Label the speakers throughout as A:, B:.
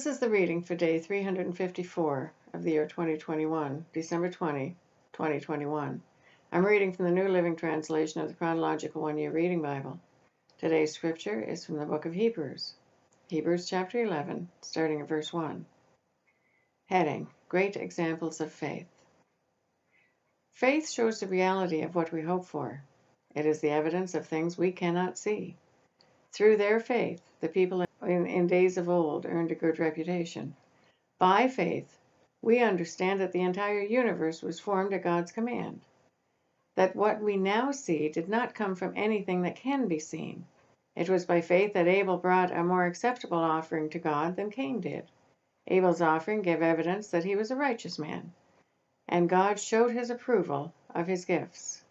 A: This is the reading for day 354 of the year 2021, December 20, 2021. I'm reading from the New Living Translation of the Chronological One-Year Reading Bible. Today's scripture is from the book of Hebrews. Hebrews chapter 11, starting at verse 1. Heading: Great Examples of Faith. Faith shows the reality of what we hope for. It is the evidence of things we cannot see. Through their faith, the people in days of old earned a good reputation. By faith, we understand that the entire universe was formed at God's command, that what we now see did not come from anything that can be seen. It was by faith that Abel brought a more acceptable offering to God than Cain did. Abel's offering gave evidence that he was a righteous man, and God showed his approval of his gifts.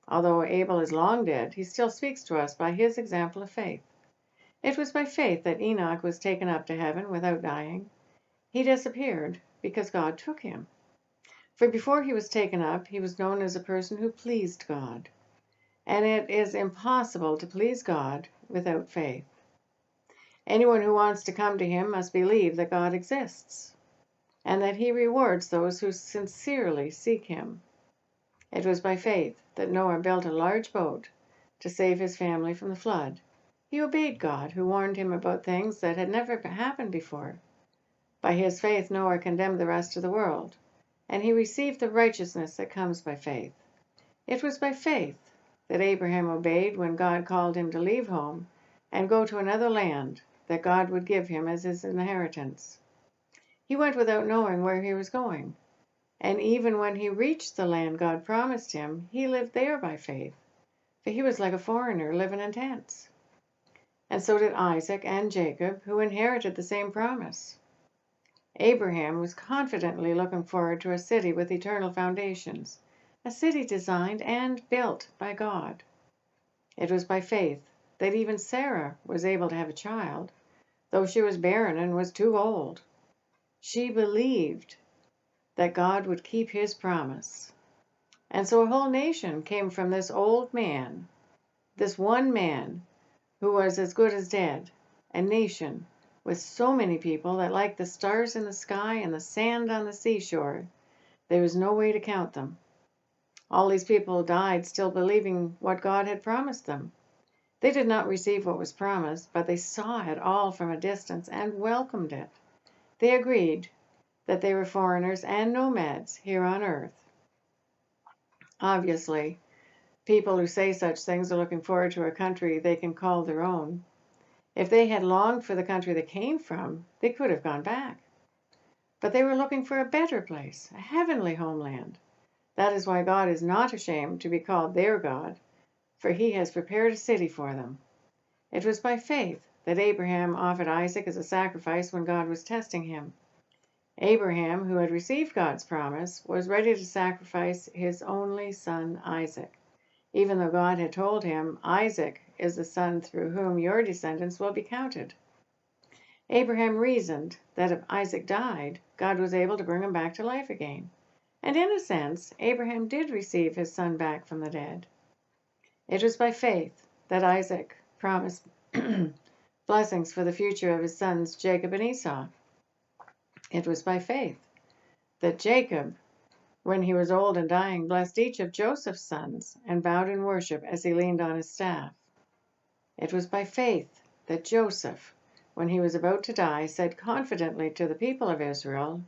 A: Although Abel is long dead, he still speaks to us by his example of faith. It was by faith that Enoch was taken up to heaven without dying. He disappeared because God took him. For before he was taken up, he was known as a person who pleased God. And it is impossible to please God without faith. Anyone who wants to come to him must believe that God exists, and that he rewards those who sincerely seek him. It was by faith that Noah built a large boat to save his family from the flood. He obeyed God, who warned him about things that had never happened before. By his faith, Noah condemned the rest of the world, and he received the righteousness that comes by faith. It was by faith that Abraham obeyed when God called him to leave home and go to another land that God would give him as his inheritance. He went without knowing where he was going, and even when he reached the land God promised him, he lived there by faith, for he was like a foreigner living in tents. And so did Isaac and Jacob, who inherited the same promise. Abraham was confidently looking forward to a city with eternal foundations, a city designed and built by God. It was by faith that even Sarah was able to have a child, though she was barren and was too old. She believed that God would keep his promise. And so a whole nation came from this old man, this one man who was as good as dead, a nation with so many people that, like the stars in the sky and the sand on the seashore, there was no way to count them. All these people died still believing what God had promised them. They did not receive what was promised, but they saw it all from a distance and welcomed it. They agreed that they were foreigners and nomads here on earth. Obviously, people who say such things are looking forward to a country they can call their own. If they had longed for the country they came from, they could have gone back. But they were looking for a better place, a heavenly homeland. That is why God is not ashamed to be called their God, for he has prepared a city for them. It was by faith that Abraham offered Isaac as a sacrifice when God was testing him. Abraham, who had received God's promise, was ready to sacrifice his only son Isaac, even though God had told him, "Isaac is the son through whom your descendants will be counted." Abraham reasoned that if Isaac died, God was able to bring him back to life again. And in a sense, Abraham did receive his son back from the dead. It was by faith that Isaac promised blessings for the future of his sons Jacob and Esau. It was by faith that Jacob, when he was old and dying, blessed each of Joseph's sons and bowed in worship as he leaned on his staff. It was by faith that Joseph, when he was about to die, said confidently to the people of Israel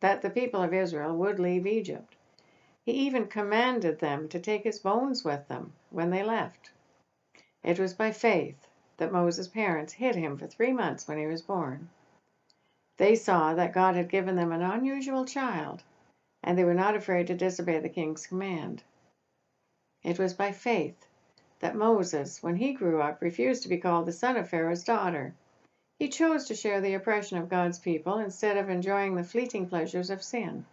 A: that the people of Israel would leave Egypt. He even commanded them to take his bones with them when they left. It was by faith that Moses' parents hid him for 3 months when he was born. They saw that God had given them an unusual child, and they were not afraid to disobey the king's command. It was by faith that Moses, when he grew up, refused to be called the son of Pharaoh's daughter. He chose to share the oppression of God's people instead of enjoying the fleeting pleasures of sin.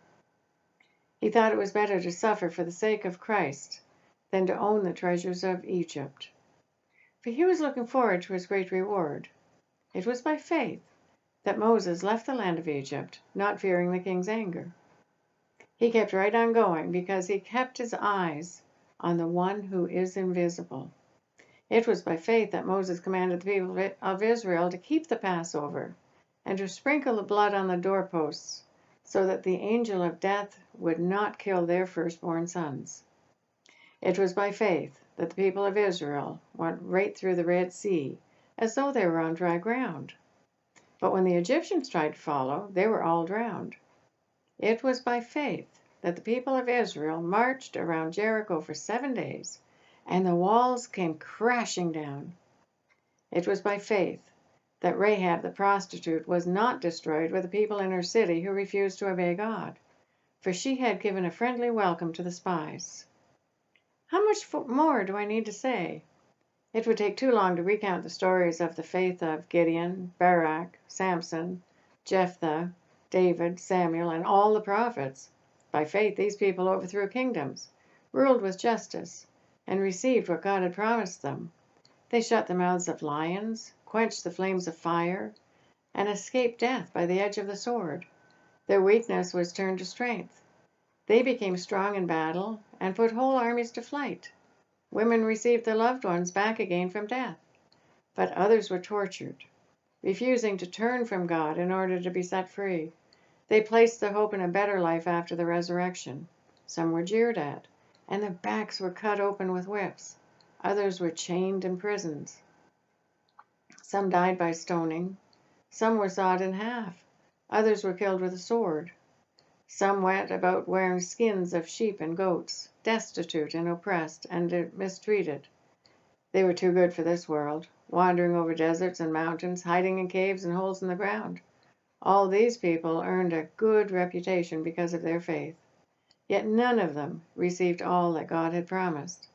A: He thought it was better to suffer for the sake of Christ than to own the treasures of Egypt. For he was looking forward to his great reward. It was by faith that Moses left the land of Egypt, not fearing the king's anger. He kept right on going because he kept his eyes on the one who is invisible. It was by faith that Moses commanded the people of Israel to keep the Passover and to sprinkle the blood on the doorposts, so that the angel of death would not kill their firstborn sons. It was by faith that the people of Israel went right through the Red Sea, as though they were on dry ground. But when the Egyptians tried to follow, they were all drowned. It was by faith that the people of Israel marched around Jericho for 7 days, and the walls came crashing down. It was by faith that Rahab the prostitute was not destroyed with the people in her city who refused to obey God, for she had given a friendly welcome to the spies. How much more do I need to say? It would take too long to recount the stories of the faith of Gideon, Barak, Samson, Jephthah, David, Samuel, and all the prophets. By faith, these people overthrew kingdoms, ruled with justice, and received what God had promised them. They shut the mouths of lions, quenched the flames of fire, and escaped death by the edge of the sword. Their weakness was turned to strength. They became strong in battle and put whole armies to flight. Women received their loved ones back again from death, but others were tortured, refusing to turn from God in order to be set free. They placed their hope in a better life after the resurrection. Some were jeered at, and their backs were cut open with whips. Others were chained in prisons. Some died by stoning. Some were sawed in half. Others were killed with a sword. Some went about wearing skins of sheep and goats, destitute and oppressed and mistreated. They were too good for this world, wandering over deserts and mountains, hiding in caves and holes in the ground. All these people earned a good reputation because of their faith. Yet none of them received all that God had promised,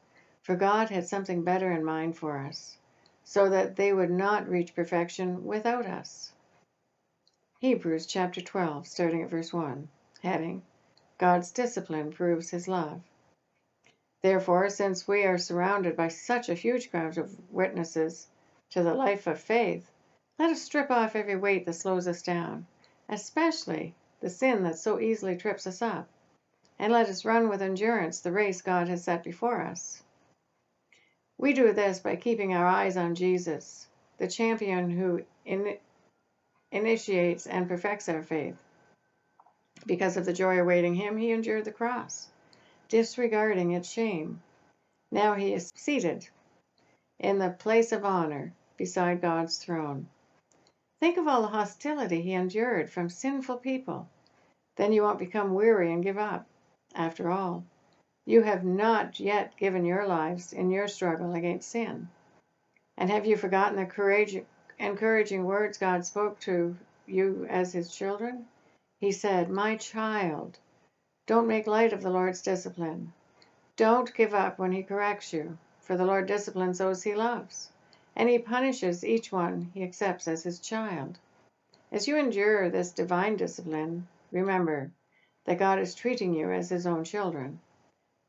A: for God had something better in mind for us, so that they would not reach perfection without us. Hebrews chapter 12, starting at verse 1. Heading: God's discipline proves his love. Therefore, since we are surrounded by such a huge crowd of witnesses to the life of faith, let us strip off every weight that slows us down, especially the sin that so easily trips us up, and let us run with endurance the race God has set before us. We do this by keeping our eyes on Jesus, the champion who initiates and perfects our faith. Because of the joy awaiting him, he endured the cross, disregarding its shame. Now he is seated in the place of honor beside God's throne. Think of all the hostility he endured from sinful people. Then you won't become weary and give up. After all, you have not yet given your lives in your struggle against sin. And have you forgotten the encouraging words God spoke to you as his children? He said, "My child, don't make light of the Lord's discipline. Don't give up when he corrects you, for the Lord disciplines those he loves, and he punishes each one he accepts as his child." As you endure this divine discipline, remember that God is treating you as his own children.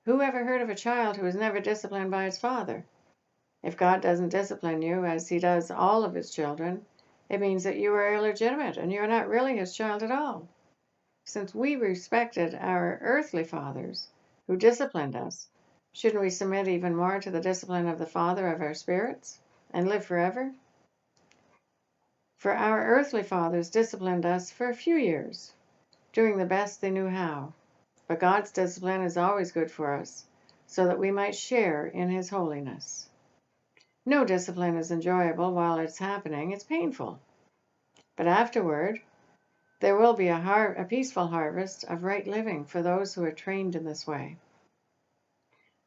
A: Who ever heard of a child who was never disciplined by its father? If God doesn't discipline you as he does all of his children, it means that you are illegitimate and you are not really his child at all. Since we respected our earthly fathers who disciplined us, shouldn't we submit even more to the discipline of the Father of our spirits and live forever? For our earthly fathers disciplined us for a few years, doing the best they knew how. But God's discipline is always good for us, so that we might share in his holiness. No discipline is enjoyable while it's happening, it's painful. But afterward, there will be a peaceful harvest of right living for those who are trained in this way.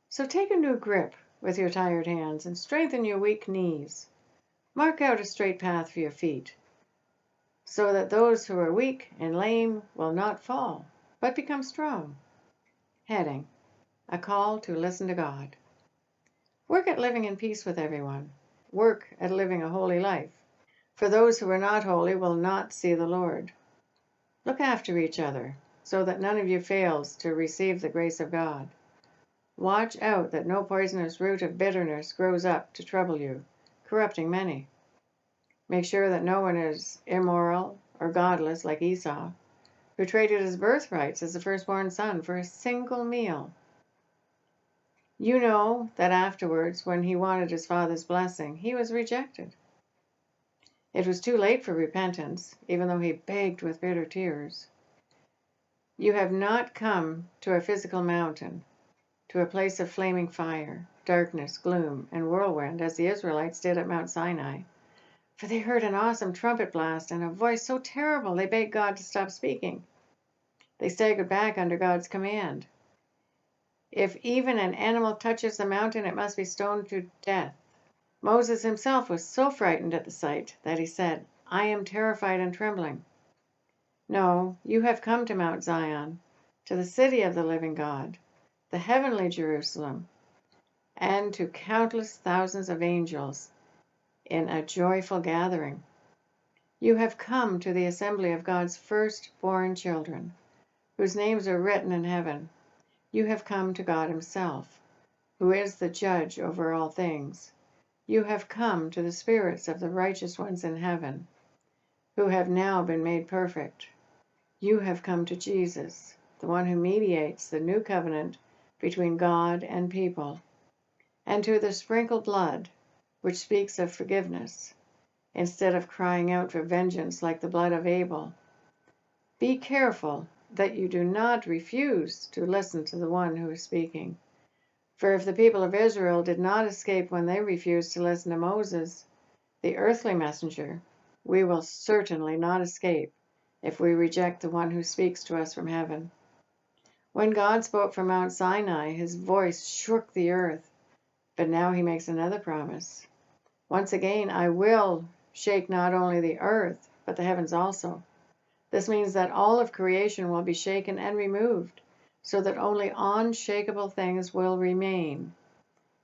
A: So take a new grip with your tired hands and strengthen your weak knees. Mark out a straight path for your feet, so that those who are weak and lame will not fall, but become strong. Heading: A call to listen to God. Work at living in peace with everyone. Work at living a holy life, for those who are not holy will not see the Lord. Look after each other, so that none of you fails to receive the grace of God. Watch out that no poisonous root of bitterness grows up to trouble you, corrupting many. Make sure that no one is immoral or godless like Esau, who traded his birthrights as the firstborn son for a single meal. You know that afterwards, when he wanted his father's blessing, he was rejected. It was too late for repentance, even though he begged with bitter tears. You have not come to a physical mountain, to a place of flaming fire, darkness, gloom, and whirlwind, as the Israelites did at Mount Sinai. For they heard an awesome trumpet blast and a voice so terrible they begged God to stop speaking. They staggered back under God's command. If even an animal touches the mountain, it must be stoned to death. Moses himself was so frightened at the sight that he said, I am terrified and trembling. No, you have come to Mount Zion, to the city of the living God, the heavenly Jerusalem, and to countless thousands of angels in a joyful gathering. You have come to the assembly of God's firstborn children, whose names are written in heaven. You have come to God himself, who is the judge over all things. You have come to the spirits of the righteous ones in heaven, who have now been made perfect. You have come to Jesus, the one who mediates the new covenant between God and people, and to the sprinkled blood, which speaks of forgiveness, instead of crying out for vengeance like the blood of Abel. Be careful that you do not refuse to listen to the one who is speaking. For if the people of Israel did not escape when they refused to listen to Moses, the earthly messenger, we will certainly not escape if we reject the one who speaks to us from heaven. When God spoke from Mount Sinai, his voice shook the earth, but now he makes another promise. Once again, I will shake not only the earth, but the heavens also. This means that all of creation will be shaken and removed, so that only unshakable things will remain.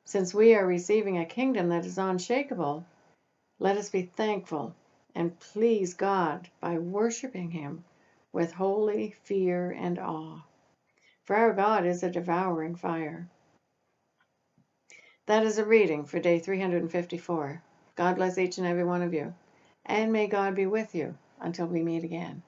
A: Since we are receiving a kingdom that is unshakable, let us be thankful and please God by worshiping him with holy fear and awe. For our God is a devouring fire. That is a reading for day 354. God bless each and every one of you, and may God be with you until we meet again.